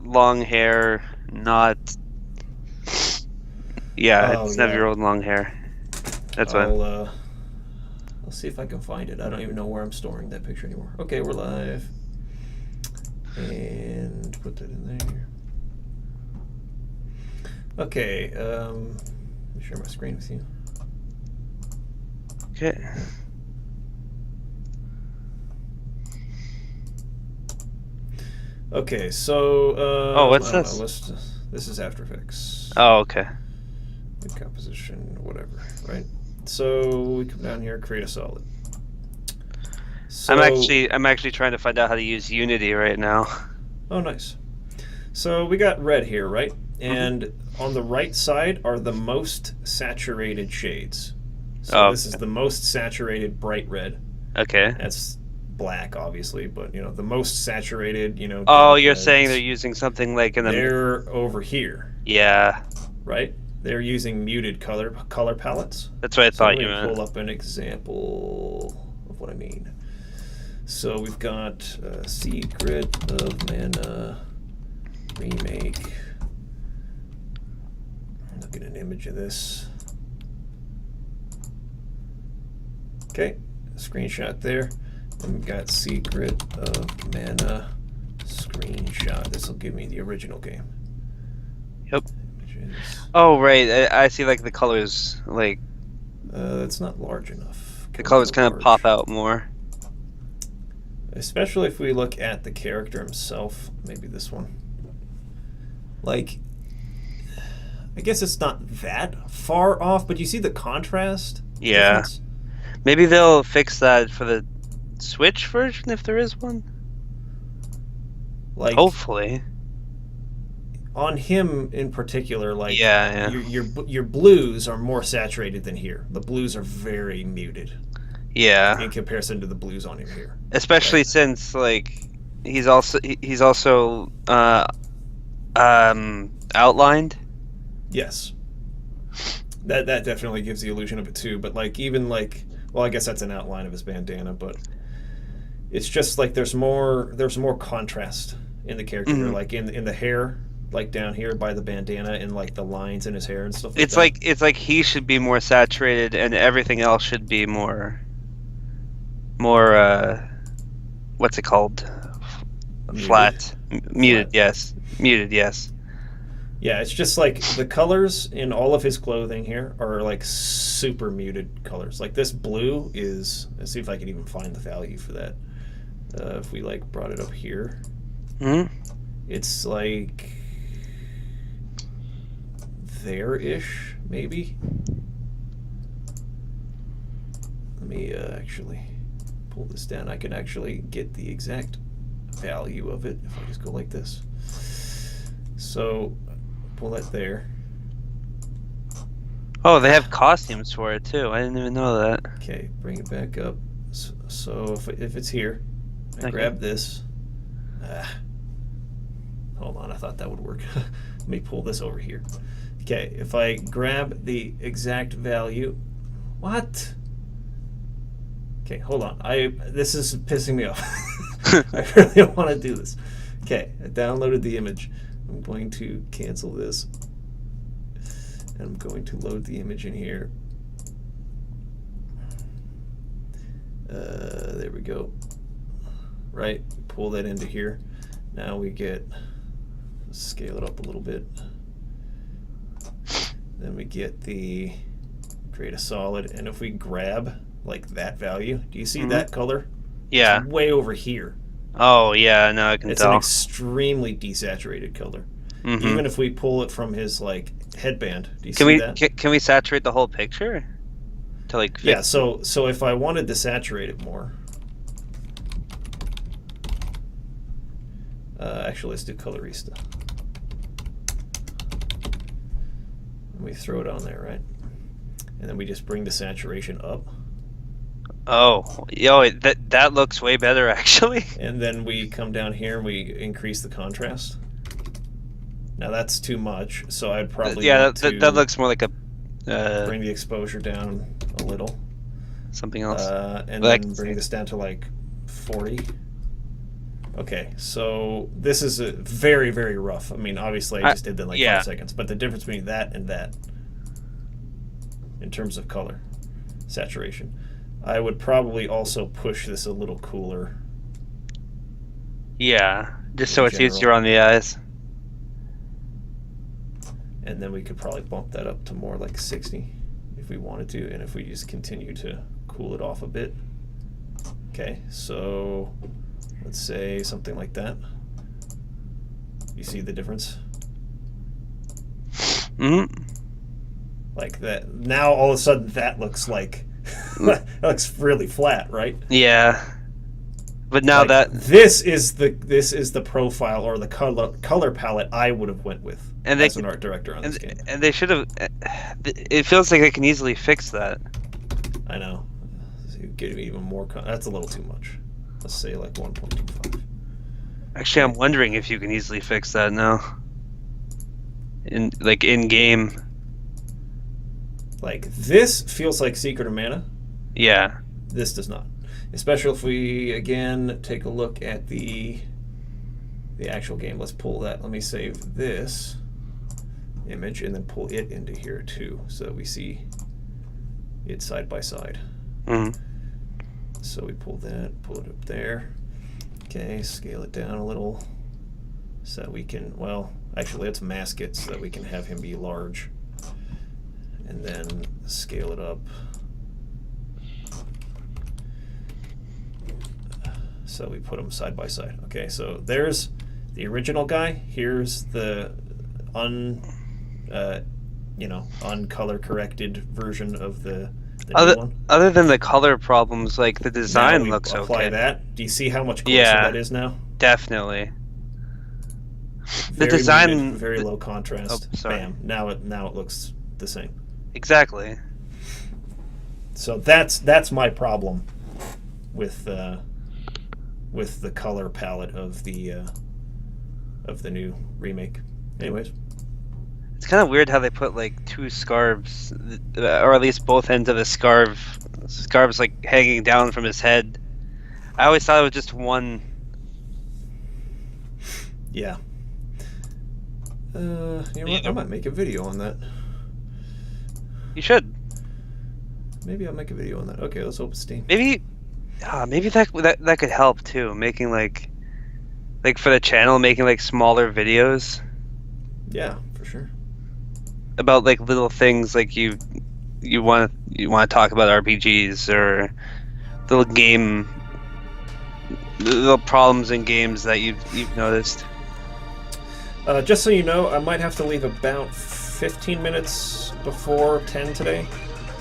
long hair, not. Yeah, Oh it's never yeah. your old long hair. That's why. I'll see if I can find it. I don't even know where I'm storing that picture anymore. Okay, we're live. And put that in there. Okay, let me share my screen with you. Okay. Okay, so Oh, what's I don't know. this? This is After Effects. Oh, okay. Good composition, whatever, right? So we come down here, create a solid. So I'm actually trying to find out how to use Unity right now. oh, nice. So we got red here, right? And on the right side are the most saturated shades. So Oh, this is the most saturated bright red. okay. That's black, obviously, but the most saturated, Oh, dark you're saying they're reds. using something like in the They're over here, yeah. right? They're using muted color palettes. That's what I So let thought you me meant. pull up an example of what I mean. So we've got Secret of Mana remake. Look at an image of this. Okay, screenshot there. And we've got Secret of Mana screenshot. This will give me the original game. Yep. Images. Oh, right. I see like the colors, like That's not large enough. the Can we colors go kind of large? pop out more. Especially if we look at the character himself. Maybe this one. Like, I guess it's not that far off, but you see the contrast Yeah. difference? Maybe they'll fix that for the Switch version if there is one. Like, Hopefully. on him in particular, like Yeah. your blues are more saturated than here. The blues are very muted Yeah. in comparison to the blues on him here. Especially Right. since like he's also outlined. Yes, that definitely gives the illusion of it too. But like even like, well, I guess that's an outline of his bandana, but it's just like there's more contrast in the character here, like in the hair, like down here by the bandana and like the lines in his hair and stuff like It's that. it's like he should be more saturated and everything else should be more what's it called? Muted. Flat. Muted, Flat. yes. Muted, yes. Yeah, it's just like the colors in all of his clothing here are like super muted colors. Like this blue is, let's see if I can even find the value for that. If we like brought it up here, it's like there-ish, maybe. Let me actually pull this down. I can actually get the exact value of it if I just go like this. So pull that there. Oh, they have costumes for it too. I didn't even know that. Okay, bring it back up. So if it's here, I Okay. grab this. Hold on, I thought that would work. Let me pull this over here. Okay, if I grab the exact value, what? Okay, hold on. This is pissing me off. I really don't want to do this. Okay, I downloaded the image. I'm going to cancel this. And I'm going to load the image in here. There we go. Right, pull that into here. Now we get, scale it up a little bit. Then we get create a solid, and if we grab like that value, do you see that color? Yeah. It's way over here. Oh, yeah, now I can It's tell. an extremely desaturated color. Even if we pull it from his like headband, do you see that? Can we saturate the whole picture? To like fix Yeah, so if I wanted to saturate it more, actually let's do Colorista. And we throw it on there, right? And then we just bring the saturation up. Oh, yo, that looks way better actually. And then we come down here and we increase the contrast. Now that's too much, so I'd probably want to that looks more like a bring the exposure down a little. something else. And then bring this down to like 40. Okay, so this is a very, very rough. I mean, obviously I just did that in like yeah. 5 seconds, but the difference between that and that in terms of color saturation, I would probably also push this a little cooler. Yeah, just In so it's general. easier on the eyes. And then we could probably bump that up to more like 60 if we wanted to, and if we just continue to cool it off a bit. Okay, so let's say something like that. You see the difference? Like that. Now all of a sudden that looks like that looks really flat, right? Yeah, but now Like, that this is the profile or the color palette I would have went with and they as an art director on this game. and they should have. It feels like they can easily fix that. I know. So you get even more. That's a little too much. Let's say like 1.25. Actually, I'm wondering if you can easily fix that now. In game. Like this feels like Secret of Mana. Yeah. This does not. Especially if we again take a look at the actual game. Let's pull that. Let me save this image and then pull it into here too, so that we see it side by side. So we pull that, pull it up there. Okay, scale it down a little so that we can, well, actually let's mask it so that we can have him be large. And then scale it up so we put them side by side. Okay, so there's the original guy. Here's the uncolor corrected version of the new one. Other than the color problems, like the design looks okay. Apply that. Do you see how much closer that is now? Definitely. Very the design, muted, very low contrast. Oh, sorry. Bam. Now it looks the same. Exactly. So that's my problem with the color palette of the new remake. Anyways, it's kind of weird how they put like two scarves, or at least both ends of the scarves like hanging down from his head. I always thought it was just one. Yeah. You know what? I might make a video on that. You should. Maybe I'll make a video on that. Okay, let's open Steam. Maybe that could help too. Making like for the channel, making like smaller videos. Yeah, for sure. About like little things like you want to talk about RPGs or little problems in games that you've noticed. Just so you know, I might have to leave about 15 minutes before 10 today.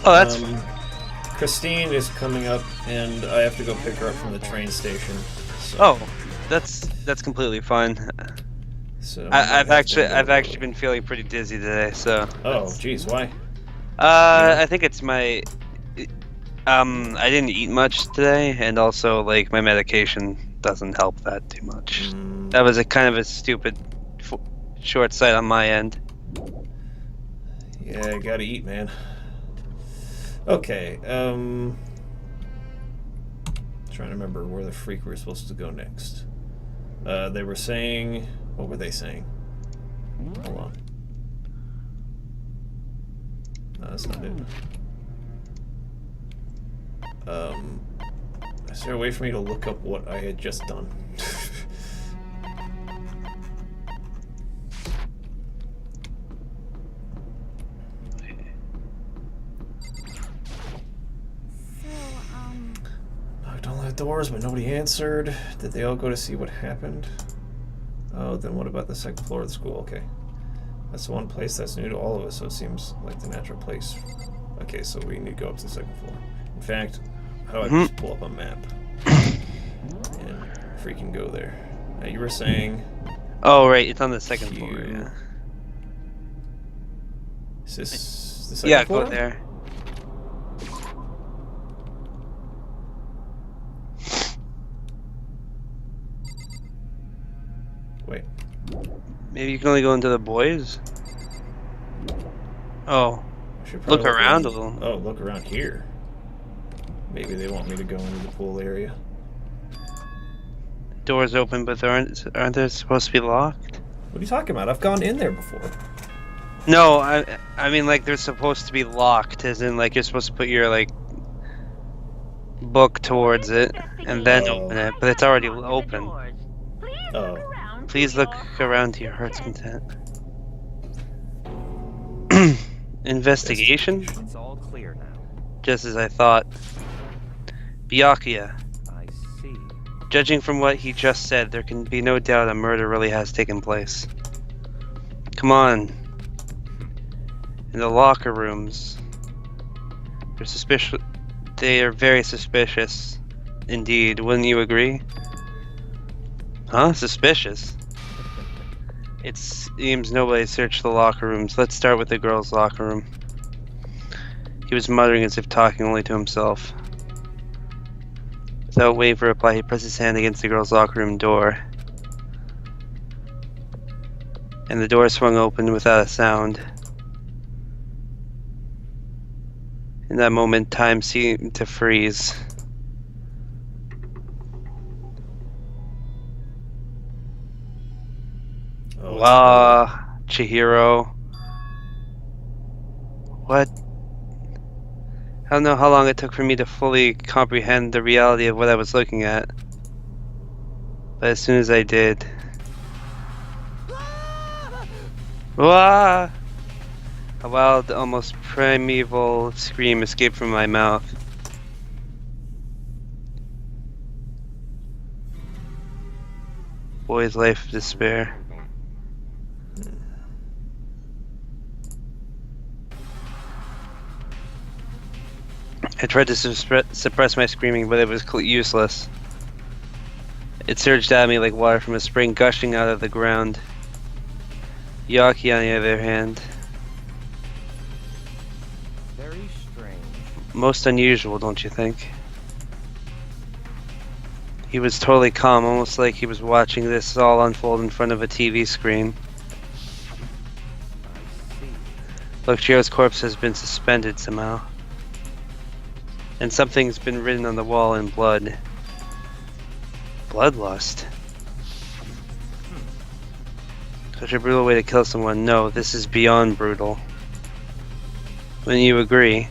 Oh, that's Christine is coming up, and I have to go pick her up from the train station. So. Oh, that's completely fine. So I've actually been feeling pretty dizzy today. So. Oh, geez, why? I think it's my. I didn't eat much today, and also like my medication doesn't help that too much. That was a kind of a stupid short sight on my end. Yeah, gotta eat, man. Okay, trying to remember where the freak we're supposed to go next. They were saying, what were they saying? Hold on. No, that's not it. Is there a way for me to look up what I had just done? Knocked on the doors, but nobody answered. Did they all go to see what happened? Oh, then what about the second floor of the school? Okay. That's the one place that's new to all of us, so it seems like the natural place. Okay, so we need to go up to the second floor. In fact, how do I just pull up a map and freaking go there? Now, you were saying... Oh, right, it's on the second floor, yeah. Is this the second floor? Yeah, go there. Wait. Maybe you can only go into the boys? Oh. Look around a little. Oh, look around here. Maybe they want me to go into the pool area. doors open, but aren't they supposed to be locked? What are you talking about? I've gone in there before. No, I mean like they're supposed to be locked, as in like you're supposed to put your like book towards it and then open it, but it's already open. Oh. Please look around to your heart's content. Investigation? It's all clear now. Just as I thought. Byakuya. I see. Judging from what he just said, there can be no doubt a murder really has taken place. Come on. In the locker rooms. They're suspicious. They are very suspicious. Indeed, wouldn't you agree? Huh? Suspicious? It seems nobody searched the locker rooms. Let's start with the girls' locker room. He was muttering as if talking only to himself. Without waiting for a reply, he pressed his hand against the girls' locker room door. And the door swung open without a sound. In that moment, time seemed to freeze. Oh, Wow, Chihiro. What? I don't know how long it took for me to fully comprehend the reality of what I was looking at. But as soon as I did... Wah! A wild, almost primeval scream escaped from my mouth. Boy's life of despair. I tried to suppress my screaming, but it was useless. It surged at me like water from a spring gushing out of the ground. Yaki, on the other hand, Very strange. most unusual, don't you think? He was totally calm, almost like he was watching this all unfold in front of a TV screen. I see. Look, Chihiro's corpse has been suspended somehow. And something's been written on the wall in blood. Bloodlust. Such a brutal way to kill someone. No, this is beyond brutal. Wouldn't you agree?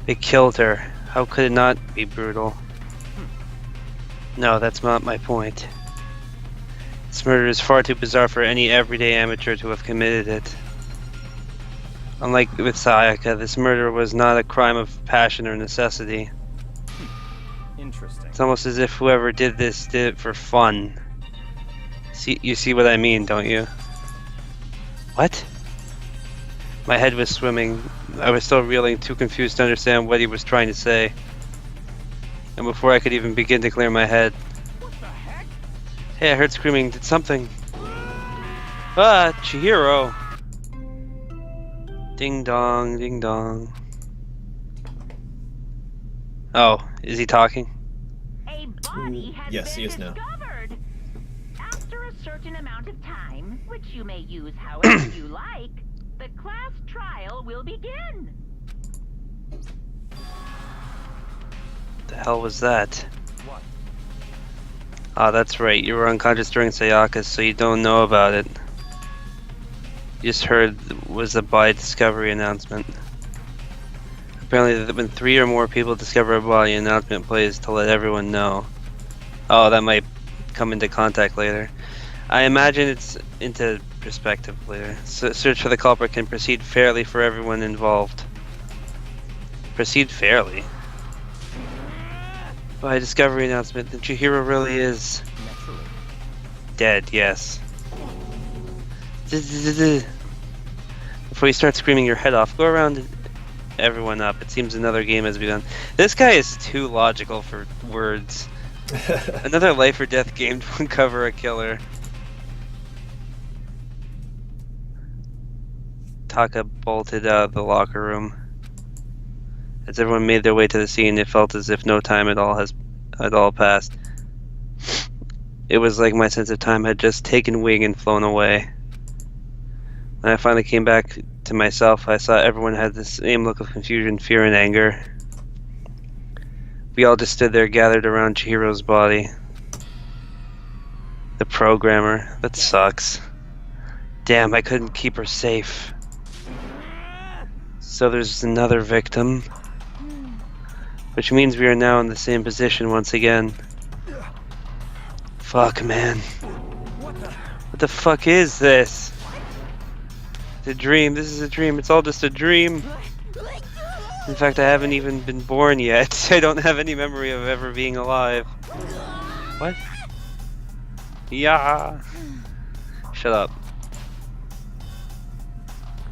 They killed her. How could it not be brutal? No, that's not my point. This murder is far too bizarre for any everyday amateur to have committed it. Unlike with Sayaka, this murder was not a crime of passion or necessity. Interesting. It's almost as if whoever did this did it for fun. You see what I mean, don't you? What? My head was swimming. I was still reeling, too confused to understand what he was trying to say. And before I could even begin to clear my head... What the heck? Hey, I heard screaming. Did something... Ah, Chihiro! Ding dong, ding dong. Oh, is he talking? A body has yes, been he is now. discovered. After a certain amount of time, which you may use however you like, the class trial will begin. The hell was that? What? Ah, that's right. You were unconscious during Sayaka, so you don't know about it. You just heard was the body discovery announcement. Apparently, when 3 or more people discover a body, an announcement plays to let everyone know. Oh, that might come into contact later. I imagine it's into perspective later. So search for the culprit can proceed fairly for everyone involved. Proceed fairly? By discovery announcement, then Chihiro really is Naturally. dead, yes. Before you start screaming your head off, go around everyone up. It seems another game has begun. This guy is too logical for words. Another life or death game to uncover a killer. Taka bolted out of the locker room. As everyone made their way to the scene, it felt as if no time at all passed. It was like my sense of time had just taken wing and flown away. When I finally came back to myself, I saw everyone had the same look of confusion, fear, and anger. We all just stood there gathered around Chihiro's body. The programmer. That sucks. Damn, I couldn't keep her safe. So there's another victim. Which means we are now in the same position once again. Fuck, man. What the fuck is this? It's a dream. This is a dream. It's all just a dream. In fact, I haven't even been born yet. I don't have any memory of ever being alive. What? Yeah. Shut up.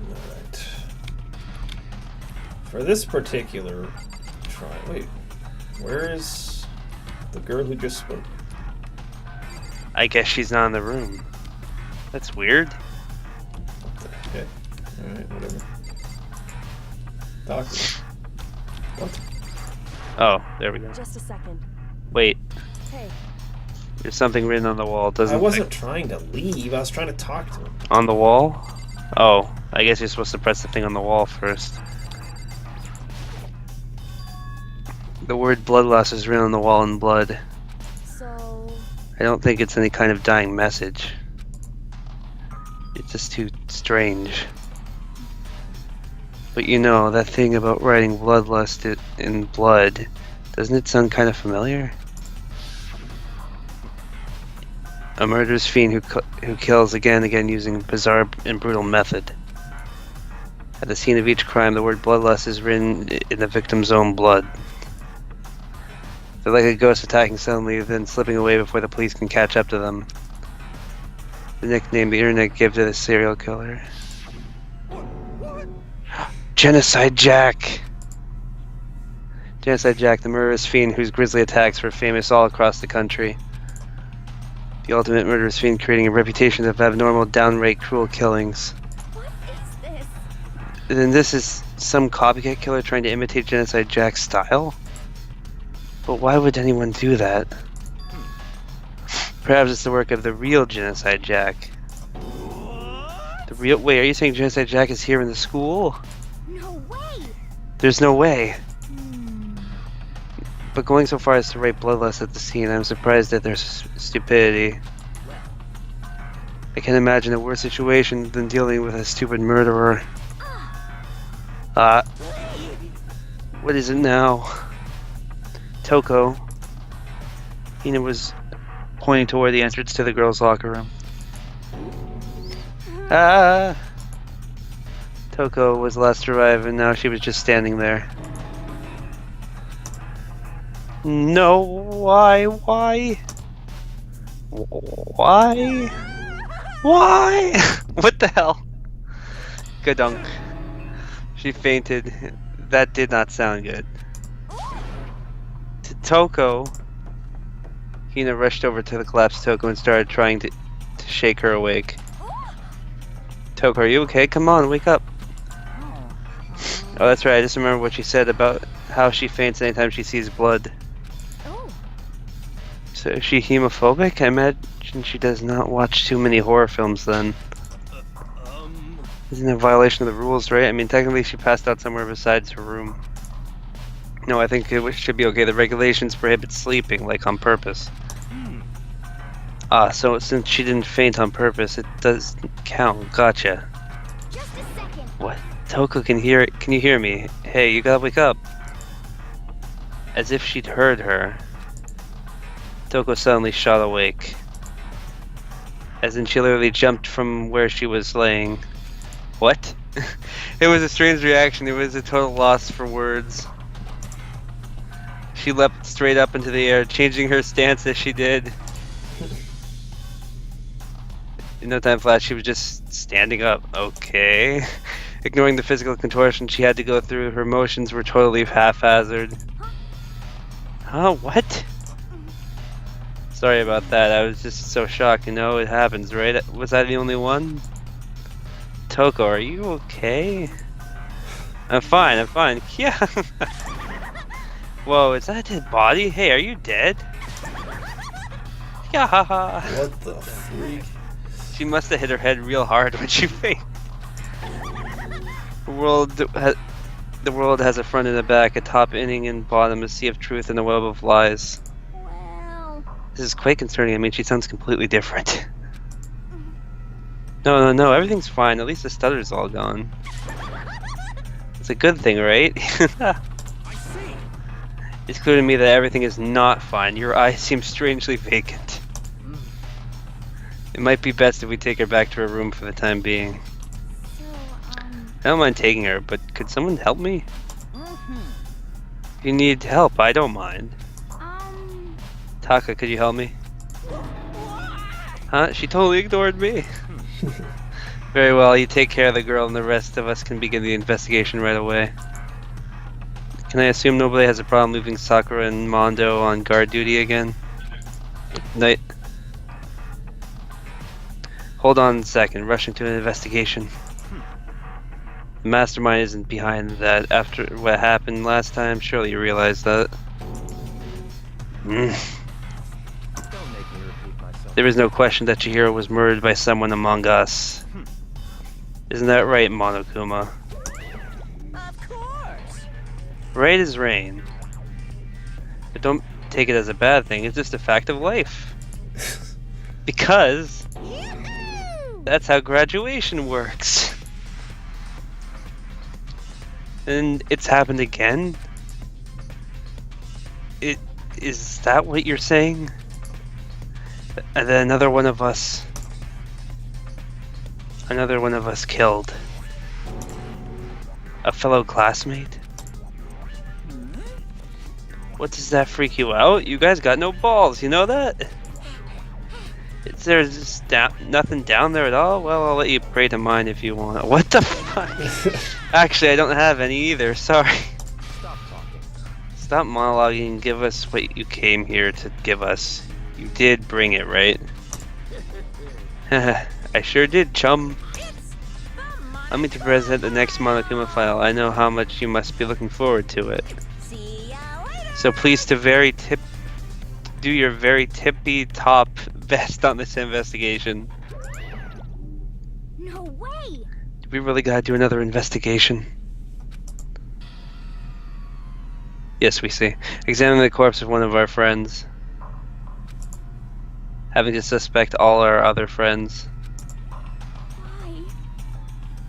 Alright. For this particular try... Wait. Where is the girl who just spoke? I guess she's not in the room. That's weird. Okay. Alright, whatever. Doctor. What? Oh, there we go. Just a second. Wait. Hey. There's something written on the wall. Doesn't I wasn't trying to leave. I was trying to talk to him. on the wall? Oh, I guess you're supposed to press the thing on the wall first. The word bloodlust is written on the wall in blood. So... I don't think it's any kind of dying message. It's just too strange. But you know, that thing about writing bloodlust in blood, doesn't it sound kind of familiar? A murderous fiend who kills again and again using a bizarre and brutal method. At the scene of each crime, the word bloodlust is written in the victim's own blood. They're like a ghost attacking suddenly, then slipping away before the police can catch up to them. The nickname the internet gave to the serial killer. Genocide Jack! Genocide Jack, the murderous fiend whose grisly attacks were famous all across the country. The ultimate murderous fiend creating a reputation of abnormal, downright cruel killings. What is this? Then this is some copycat killer trying to imitate Genocide Jack's style? But why would anyone do that? Perhaps it's the work of the real Genocide Jack. The real... Wait, are you saying Genocide Jack is here in the school? No way! There's no way. But going so far as to write bloodlust at the scene, I'm surprised at their stupidity. I can't imagine a worse situation than dealing with a stupid murderer. What is it now? Toko. Hina was pointing toward the entrance to the girls' locker room. Toko was last to arrive, and now she was just standing there. No, why? Why? What the hell? Gadunk. She fainted. That did not sound good. To Toko, Hina rushed over to the collapsed Toko and started trying to shake her awake. Toko, are you okay? Come on, wake up. Oh, that's right. I just remember what she said about how she faints anytime she sees blood. So is she hemophobic? I imagine she does not watch too many horror films then. Isn't it a violation of the rules, right? I mean, technically she passed out somewhere besides her room. No, I think it should be okay. The regulations prohibit sleeping, like on purpose. So since she didn't faint on purpose, it does count. Gotcha. Just a second. What? Toko can you hear me? Hey, you gotta wake up. As if she'd heard her, Toko suddenly shot awake. As in she literally jumped from where she was laying. What? It was a strange reaction. It was a total loss for words. She leapt straight up into the air, changing her stance as she did. In no time flat, she was just standing up. Okay. Ignoring the physical contortion she had to go through, her motions were totally haphazard. Oh, what? Sorry about that. I was just so shocked. You know, it happens, right? Was I the only one? Toko, are you okay? I'm fine, I'm fine. Yeah. Whoa, is that a dead body? Hey, are you dead? Yeah. What the freak? She must have hit her head real hard when she fainted. The world has a front and a back, a top inning and bottom, a sea of truth and a web of lies. Well... This is quite concerning. I mean, she sounds completely different. No, everything's fine. At least the stutter's all gone. It's a good thing, right? It's clear to me that everything is not fine. Your eyes seem strangely vacant. It might be best if we take her back to her room for the time being. So, I don't mind taking her, but could someone help me? If you need help, I don't mind. Taka, could you help me? Huh? She totally ignored me. Very well, you take care of the girl and the rest of us can begin the investigation right away. Can I assume nobody has a problem leaving Sakura and Mondo on guard duty again? Night. Hold on a second, rushing to an investigation. The mastermind isn't behind that. After what happened last time, surely you realize that. Don't make me repeat myself. There is no question that Chihiro was murdered by someone among us. Isn't that right, Monokuma? of course. Right is rain. But don't take it as a bad thing, it's just a fact of life. Because Yoo-hoo! that's how graduation works. And it's happened again? Is that what you're saying? And then another one of us killed a fellow classmate? What, does that freak you out? You guys got no balls, you know that? Is there just nothing down there at all? Well, I'll let you pray to mine if you want. What the fuck? Actually, I don't have any either, sorry. Stop talking. Stop monologuing and give us what you came here to give us. You did bring it, right? I sure did, chum. Let me to present the next Monokuma file. I know how much you must be looking forward to it. See ya later. So please do your very tippy top best on this investigation. No way. Do we really gotta do another investigation? Yes, we see. Examine the corpse of one of our friends. Having to suspect all our other friends. Why?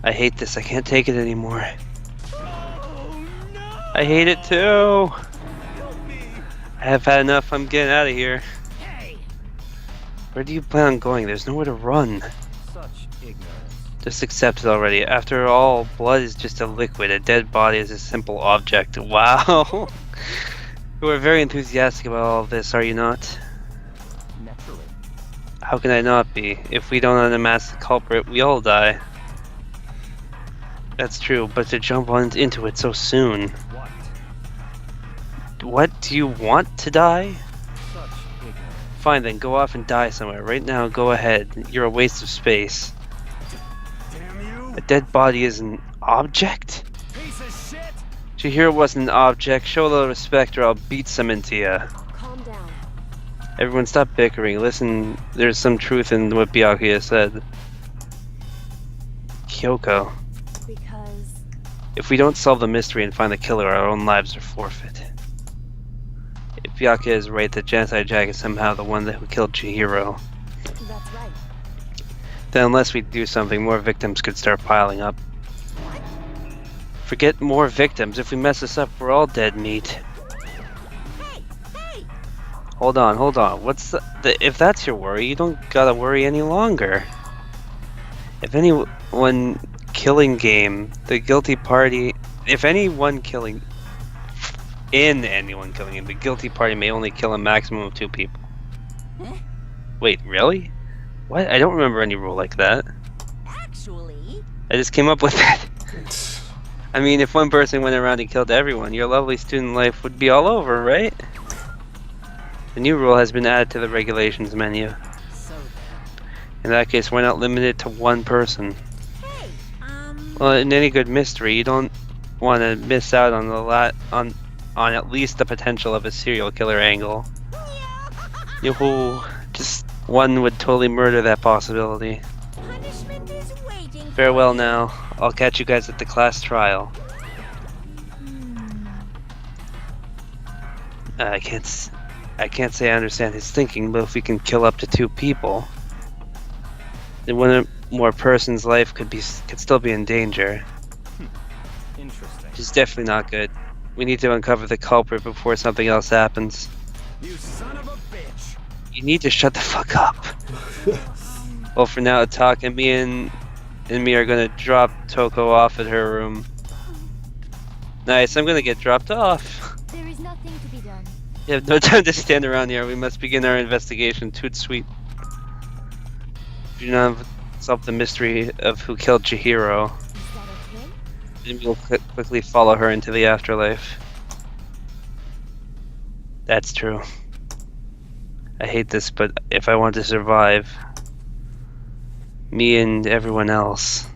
I hate this. I can't take it anymore. Oh no! I hate it too. I have had enough. I'm getting out of here. Hey! Where do you plan on going? There's nowhere to run. Such ignorance. Just accept it already. After all, blood is just a liquid. A dead body is a simple object. Wow. You are very enthusiastic about all of this, are you not? Naturally. How can I not be? If we don't unmask the culprit, we all die. That's true, but to jump into it so soon. What? What? Do you want to die? Such ignorance. Fine then, go off and die somewhere. Right now, go ahead. You're a waste of space. Damn you! A dead body is an object? Piece of shit! Chihiro wasn't an object. Show a little respect or I'll beat some into ya. Calm down. Everyone stop bickering. Listen, there's some truth in what Byakuya said. Kyoko. Because If we don't solve the mystery and find the killer, our own lives are forfeit. If Byakuya is right, the genocide Jack is somehow the one who killed Chihiro, that's right. then unless we do something, more victims could start piling up. Forget more victims. If we mess this up, we're all dead meat. Hey! Hey! Hold on. What's if that's your worry, you don't gotta worry any longer. If anyone killing game, the guilty party, if anyone killing him, the guilty party may only kill a maximum of 2 people. Huh? Wait, really? What? I don't remember any rule like that. Actually, I just came up with that. I mean, if one person went around and killed everyone, your lovely student life would be all over, right? The new rule has been added to the regulations menu. so In that case, why not limit it to 1 person? hey, Well, in any good mystery, you don't want to miss out on on at least the potential of a serial killer angle. Yoo-hoo, just one would totally murder that possibility. punishment is waiting. Farewell now. I'll catch you guys at the class trial. I can't I can't say I understand his thinking, but if we can kill up to 2 people, then one more person's life could still be in danger. Interesting. Which is definitely not good. We need to uncover the culprit before something else happens. You son of a bitch. You need to shut the fuck up. Well, for now, talk and me are gonna drop Toko off at her room. Nice, I'm gonna get dropped off. There is nothing to be done. We have no time to stand around here. We must begin our investigation. Toot sweet. Do not solve the mystery of who killed Chihiro. Is that okay? Then we'll quickly follow her into the afterlife. That's true. I hate this, but if I want to survive, me and everyone else,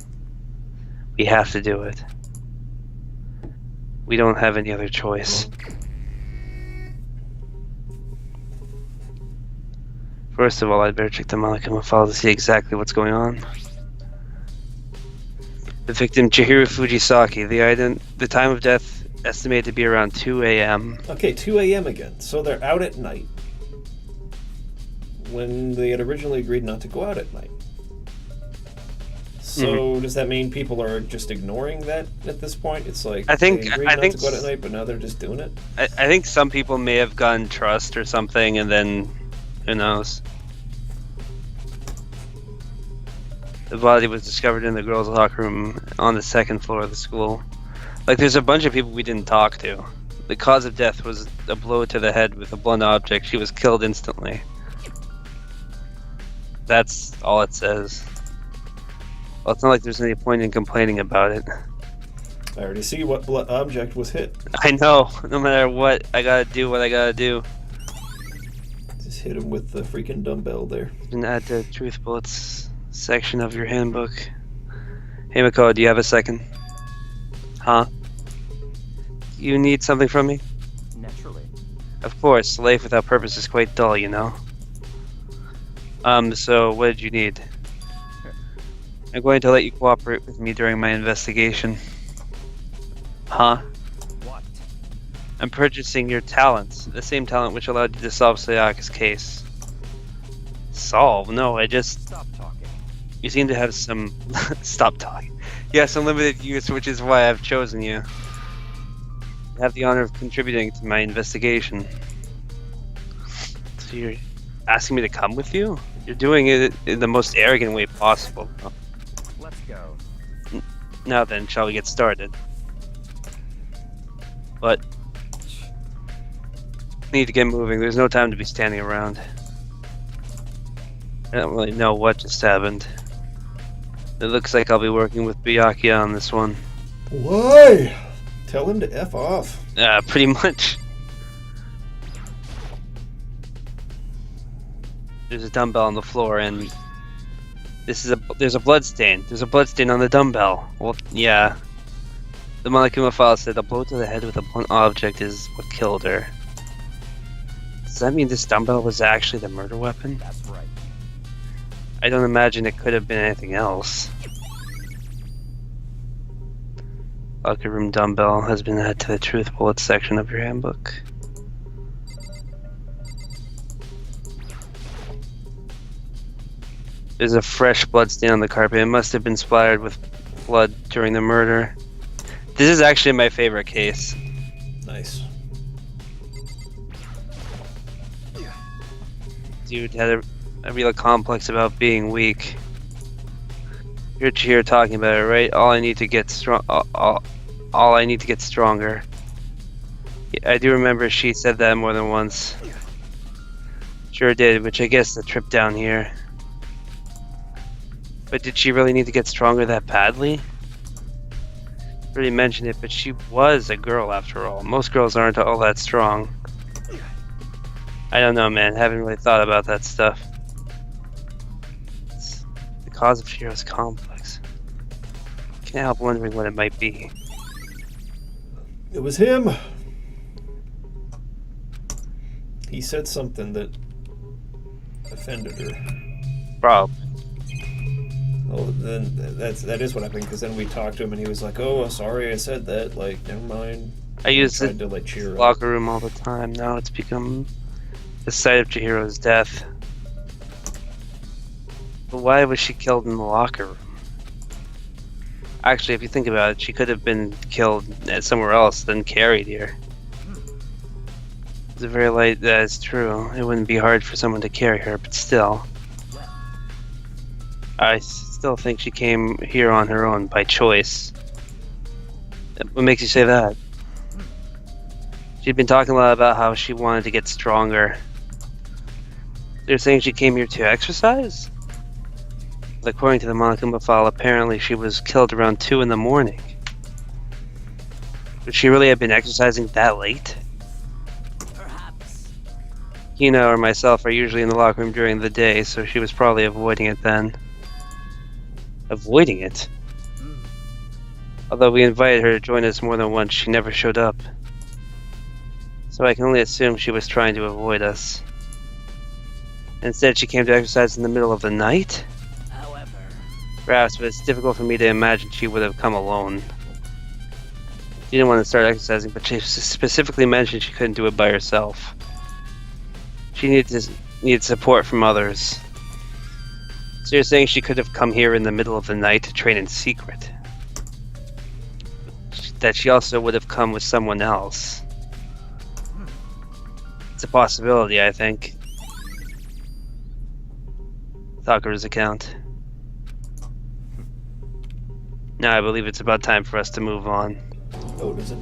we have to do it. We don't have any other choice. First of all, I'd better check the Monokuma file to see exactly what's going on. The victim, Chihiro Fujisaki, the time of death estimated to be around 2 a.m. Okay, 2 a.m. again. So they're out at night. When they had originally agreed not to go out at night. So does that mean people are just ignoring that at this point? It's like I think they agreed not to go out at night, but now they're just doing it. I think some people may have gotten trust or something, and then who knows? The body was discovered in the girls' locker room on the 2nd floor of the school. Like, there's a bunch of people we didn't talk to. The cause of death was a blow to the head with a blunt object. She was killed instantly. That's all it says. Well, it's not like there's any point in complaining about it. I already see what object was hit. I know. No matter what, I gotta do what I gotta do. Just hit him with the freaking dumbbell there. And add the truth bullets section of your handbook. Hey Mako, do you have a second? Huh? You need something from me? Naturally. Of course, life without purpose is quite dull, you know. So what did you need? I'm going to let you cooperate with me during my investigation. Huh? What? I'm purchasing your talents, the same talent which allowed you to solve Sayaka's case. Solve? No, I just... Stop talking. You seem to have some... Stop talking. You have some limited use, which is why I've chosen you. I have the honor of contributing to my investigation. So you're asking me to come with you? You're doing it in the most arrogant way possible. Let's go. Now then, shall we get started? But... I need to get moving. There's no time to be standing around. I don't really know what just happened. It looks like I'll be working with Byakuya on this one. Why? Tell him to F off. Pretty much. There's a dumbbell on the floor, and there's a blood stain. There's a blood stain on the dumbbell. Well, yeah. The Monokuma file said a blow to the head with a blunt object is what killed her. Does that mean this dumbbell was actually the murder weapon? That's right. I don't imagine it could have been anything else. Locker room dumbbell has been added to the truth bullets section of your handbook. There's a fresh blood stain on the carpet. It must have been splattered with blood during the murder. This is actually my favorite case. Nice. Dude had a real complex about being weak. You're here talking about it, right? All I need to get strong. All I need to get stronger. Yeah, I do remember she said that more than once. Sure did, which I guess the trip down here. But did she really need to get stronger that badly? Already mentioned it, but she was a girl after all. Most girls aren't all that strong. I don't know, man. Haven't really thought about that stuff. It's the cause of Shiro's complex. Can't help wondering what it might be. It was him. He said something that offended her. Probably. Oh, then that is what happened. Because then we talked to him, and he was like, "Oh, sorry, I said that. Like, never mind." I use tried the to like cheer her up. locker room all the time. Now it's become the sight of Chihiro's death. But why was she killed in the locker room? Actually, if you think about it, she could have been killed somewhere else than carried here. It's a very light, that is true. It wouldn't be hard for someone to carry her, but still. I still think she came here on her own, by choice. What makes you say that? She'd been talking a lot about how she wanted to get stronger. They're saying she came here to exercise? But according to the Monokuma file, apparently she was killed around 2 in the morning. Would she really have been exercising that late? Perhaps. Hina or myself are usually in the locker room during the day, so she was probably avoiding it then. Avoiding it? Although we invited her to join us more than once, she never showed up. So I can only assume she was trying to avoid us. Instead, she came to exercise in the middle of the night? However, Perhaps, but it's difficult for me to imagine she would have come alone. She didn't want to start exercising, but she specifically mentioned she couldn't do it by herself. She needed support from others. So you're saying she could have come here in the middle of the night to train in secret? That she also would have come with someone else? It's a possibility, I think. Thakura's account. Now I believe it's about time for us to move on. Oh, does it?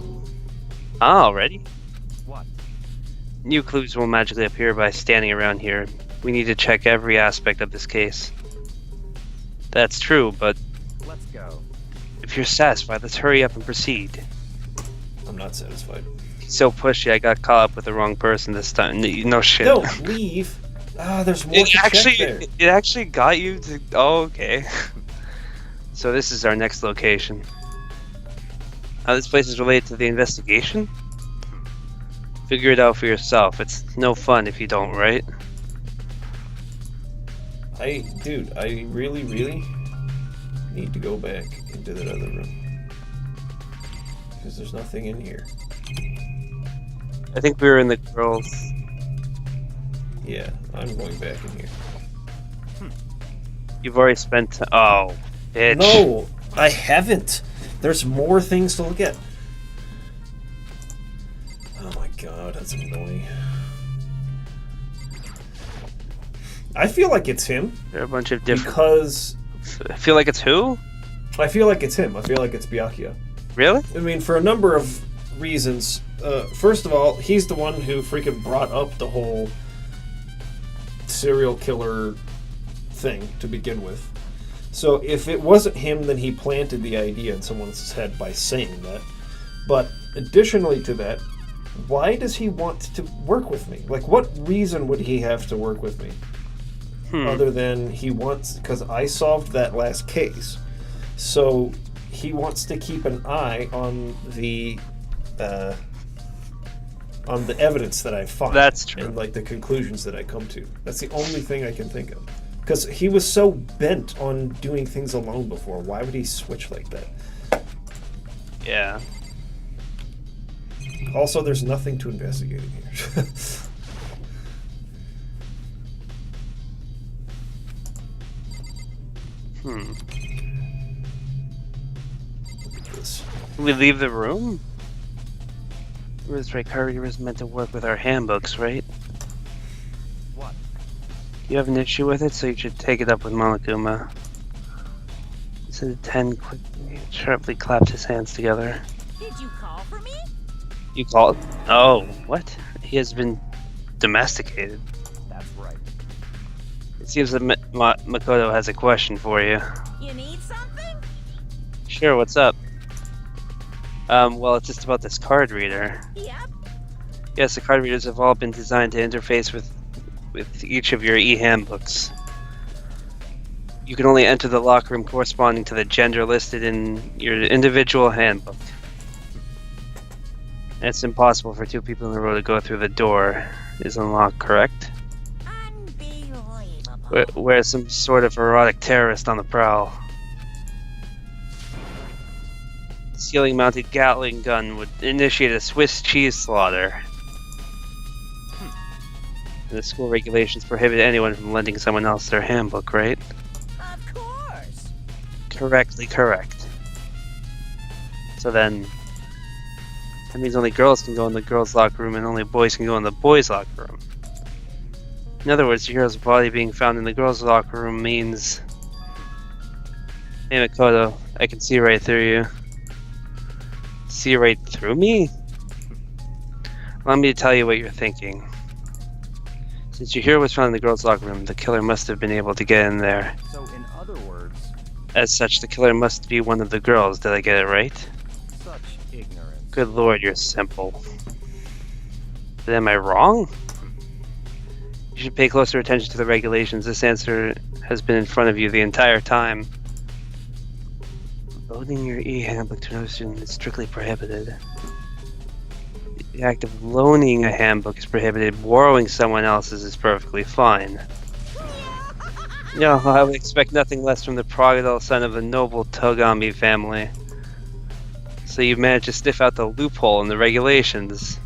Ah, already? what? New clues will magically appear by standing around here. We need to check every aspect of this case. That's true, but Let's go. if you're satisfied, let's hurry up and proceed. I'm not satisfied. He's so pushy, I got caught up with the wrong person this time. No shit. Don't leave. Ah, there's more to check there. It actually got you to. Oh, okay. So this is our next location. This place is related to the investigation? Figure it out for yourself. It's no fun if you don't, right? Dude, I really need to go back into that other room. Because there's nothing in here. I think we were in the girls. Yeah, I'm going back in here. You've already spent. Oh, bitch. No, I haven't. There's more things to look at. Oh my god, that's annoying. I feel like it's him There are a bunch of different. because I feel like it's who? I feel like it's him. I feel like it's Byakuya. Really? I mean, for a number of reasons. First of all, he's the one who freaking brought up the whole serial killer thing to begin with. So if it wasn't him, then he planted the idea in someone's head by saying that. But additionally to that, why does he want to work with me? Like, what reason would he have to work with me? Other than he wants, because I solved that last case. So he wants to keep an eye on the evidence that I find. That's true. And like the conclusions that I come to. That's the only thing I can think of. Because he was so bent on doing things alone before. Why would he switch like that? Yeah. Also, there's nothing to investigate in here. Look at this. Can we leave the room? That's right, Courier is meant to work with our handbooks, right? What? You have an issue with it, so you should take it up with Monokuma. He said 10 quickly, sharply clapped his hands together. Did you call for me? You called? Oh, what? He has been domesticated. That's right. It seems that Makoto has a question for you. You need something? Sure, what's up? Well, it's just about this card reader. Yep. Yes, the card readers have all been designed to interface with each of your e-handbooks. You can only enter the locker room corresponding to the gender listed in your individual handbook. And it's impossible for two people in a row to go through the door. Is unlocked, correct? Unbelievable. Where's some sort of erotic terrorist on the prowl. Ceiling-mounted Gatling gun would initiate a Swiss cheese slaughter. And the school regulations prohibit anyone from lending someone else their handbook, right? Of course. Correctly correct. So then, that means only girls can go in the girls' locker room and only boys can go in the boys' locker room. In other words, your hero's body being found in the girls' locker room means... Hey Makoto, I can see right through you. See right through me? Allow me to tell you what you're thinking. Since your hero was found in the girls' locker room, the killer must have been able to get in there. So in other words, As such, the killer must be one of the girls. Did I get it right? such ignorance. Good lord, you're simple. But am I wrong? You should pay closer attention to the regulations. This answer has been in front of you the entire time. Loading your e-handbook to another student is strictly prohibited. The act of loaning a handbook is prohibited. Borrowing someone else's is perfectly fine. No, I would expect nothing less from the prodigal son of a noble Togami family. So you've managed to sniff out the loophole in the regulations.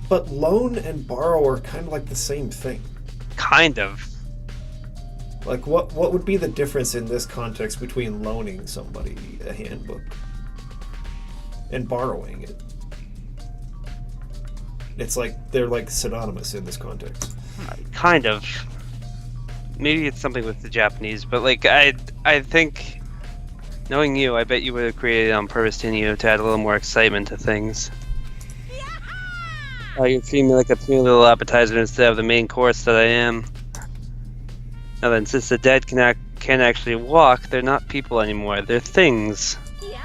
But loan and borrow are kind of like the same thing. Kind of. Like, what would be the difference in this context between loaning somebody a handbook and borrowing it? It's like they're like synonymous in this context. Kind of. Maybe it's something with the Japanese, but like I think, knowing you, I bet you would have created it on purpose, didn't you, to add a little more excitement to things. Oh, you're treating me like a puny little appetizer instead of the main course that I am. Now then, since the dead can't actually walk, they're not people anymore. They're things. Yep.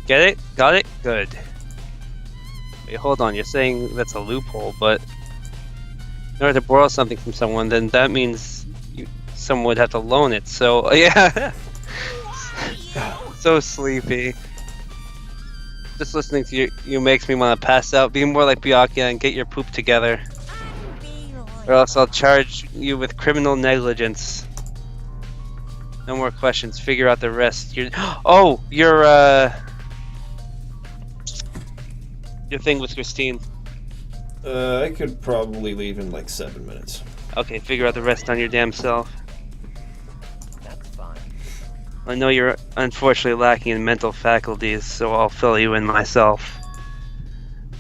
Get it? Got it? Good. Wait, hold on. You're saying that's a loophole, but in order to borrow something from someone, then that means someone would have to loan it. So yeah, so sleepy. Just listening to you makes me want to pass out. Be more like Byakuya and get your poop together. Or else I'll charge you with criminal negligence. No more questions. Figure out the rest. Your thing with Christine. I could probably leave in like 7 minutes. Okay, figure out the rest on your damn self. That's fine. I know you're unfortunately lacking in mental faculties, so I'll fill you in myself.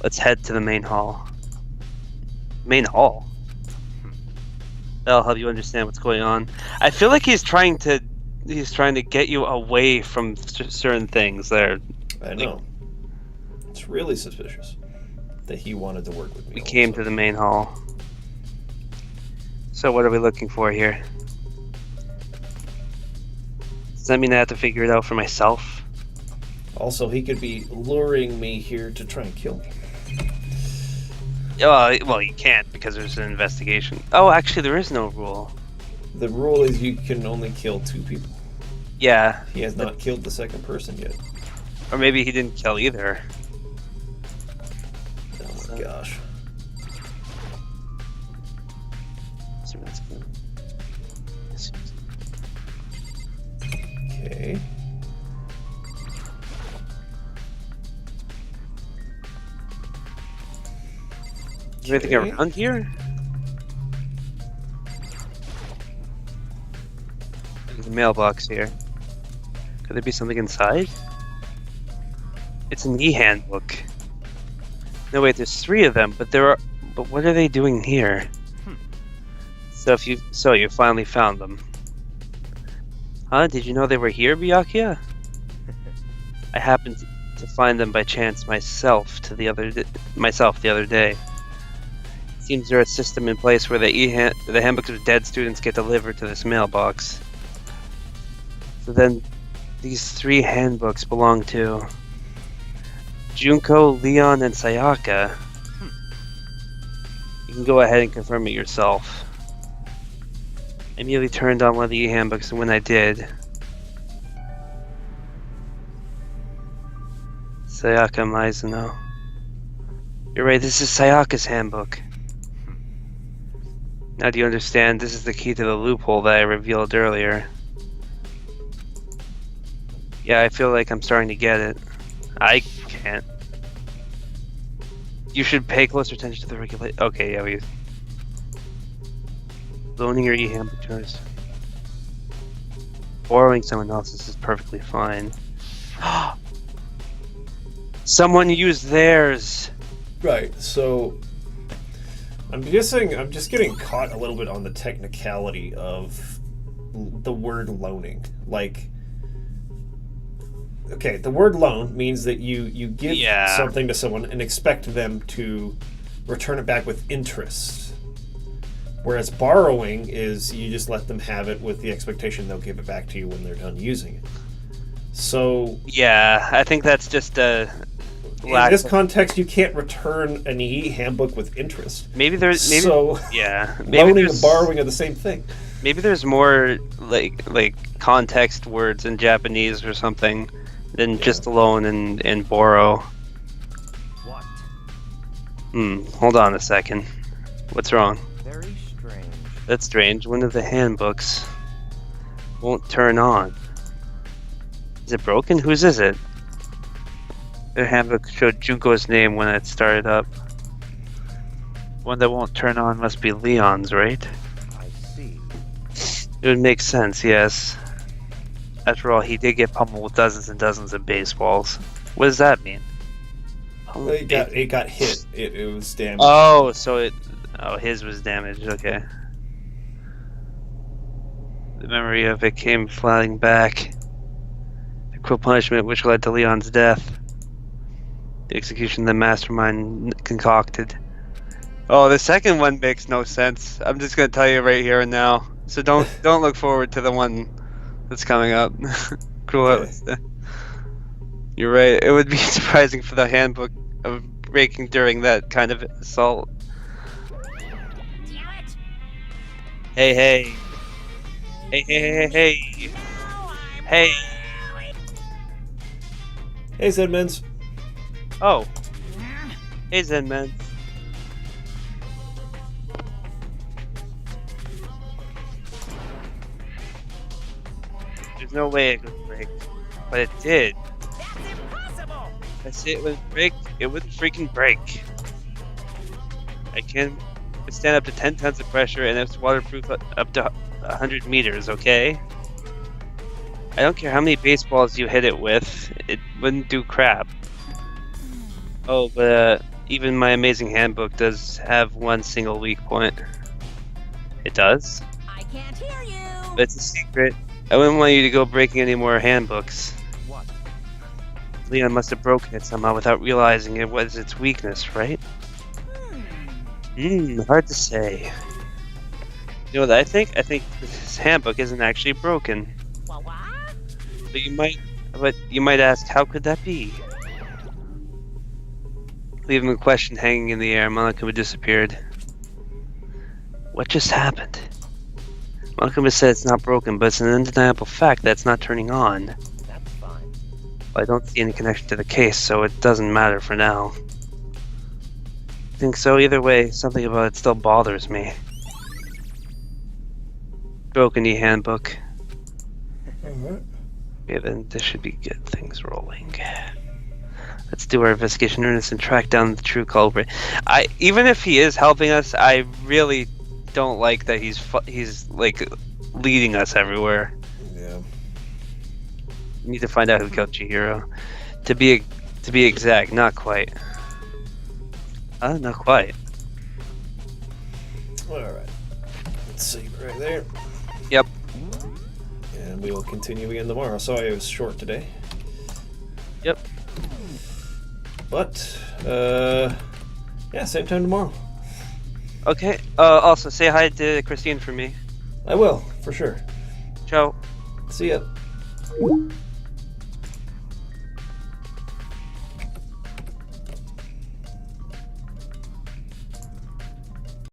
Let's head to the main hall. Main hall? That'll help you understand what's going on. I feel like he's trying to get you away from certain things there. I know. It's really suspicious that he wanted to work with me. We came to the main hall. So what are we looking for here? Does that mean I have to figure it out for myself? Also, he could be luring me here to try and kill me. Well, you can't because there's an investigation. Oh, actually, there is no rule. The rule is you can only kill 2 people. Yeah. He has not killed the second person yet. Or maybe he didn't kill either. Oh my gosh. So that's good. Okay. Is there anything around here? There's a mailbox here. Could there be something inside? It's an e-handbook. No wait, there's 3 of them, but but what are they doing here? So you finally found them. Huh? Did you know they were here, Byakuya? I happened to find them by chance myself the other day. Seems there's a system in place where the handbooks of dead students get delivered to this mailbox. So then, these 3 handbooks belong to Junko, Leon, and Sayaka. You can go ahead and confirm it yourself. I immediately turned on one of the e-handbooks, and when I did, Sayaka Mizuno. You're right, this is Sayaka's handbook. Now do you understand? This is the key to the loophole that I revealed earlier. Yeah, I feel like I'm starting to get it. I can't. You should pay closer attention to the regulation. Okay, yeah, Loaning your e-handbook choice. Borrowing someone else's is perfectly fine. Someone used theirs. Right. So I'm guessing I'm just getting caught a little bit on the technicality of the word loaning. Like, okay, the word loan means that you give something to someone and expect them to return it back with interest. Whereas borrowing is you just let them have it with the expectation they'll give it back to you when they're done using it. So yeah, I think that's just a in this context, you can't return an e-handbook with interest. Maybe maybe loaning and borrowing are the same thing. Maybe there's more like context words in Japanese or something than just loan and borrow. What? Hold on a second. What's wrong? Very strange. That's strange. One of the handbooks won't turn on. Is it broken? Whose is it? The handbook showed Junko's name when it started up. One that won't turn on must be Leon's, right? I see. It would make sense, yes. After all, he did get pummeled with dozens and dozens of baseballs. What does that mean? It got hit. It was damaged. Oh, so his was damaged. Okay. The memory of it came flooding back. The cruel punishment which led to Leon's death. The execution the mastermind concocted. Oh, the second one makes no sense. I'm just gonna tell you right here and now. So don't look forward to the one that's coming up. Cruel. Okay. You're right. It would be surprising for the handbook of breaking during that kind of assault. Hey, hey. Hey, hey, hey, hey. Hey. Hey, Zedmans. Oh. Hey, Zedmans. There's no way it could break. But it did. That's impossible! I say it would break, it would freaking break. I can stand up to 10 tons of pressure and it's waterproof up to 100 meters, okay? I don't care how many baseballs you hit it with, it wouldn't do crap. Oh, but even my amazing handbook does have one single weak point. It does? I can't hear you! But it's a secret. I wouldn't want you to go breaking any more handbooks. What? Leon must have broken it somehow without realizing it was its weakness, right? Hard to say. You know what I think? I think this handbook isn't actually broken. What? But you might ask, how could that be? Leaving the question hanging in the air, Monokuma disappeared. What just happened? Monokuma said it's not broken, but it's an undeniable fact that it's not turning on. That's fine. Well, I don't see any connection to the case, so it doesn't matter for now. I think so. Either way, something about it still bothers me. Broken e-handbook. Yeah, then this should be good things rolling. Let's do our investigation in earnest and track down the true culprit. Even if he is helping us, I really don't like that he's like leading us everywhere. Yeah. We need to find out who killed Chihiro. To be exact, not quite. Not quite. Alright. Let's see, right there. Yep. And we will continue again tomorrow. Sorry it was short today. Yep. But, yeah, same time tomorrow. Okay. Also, say hi to Christine for me. I will, for sure. Ciao. See ya.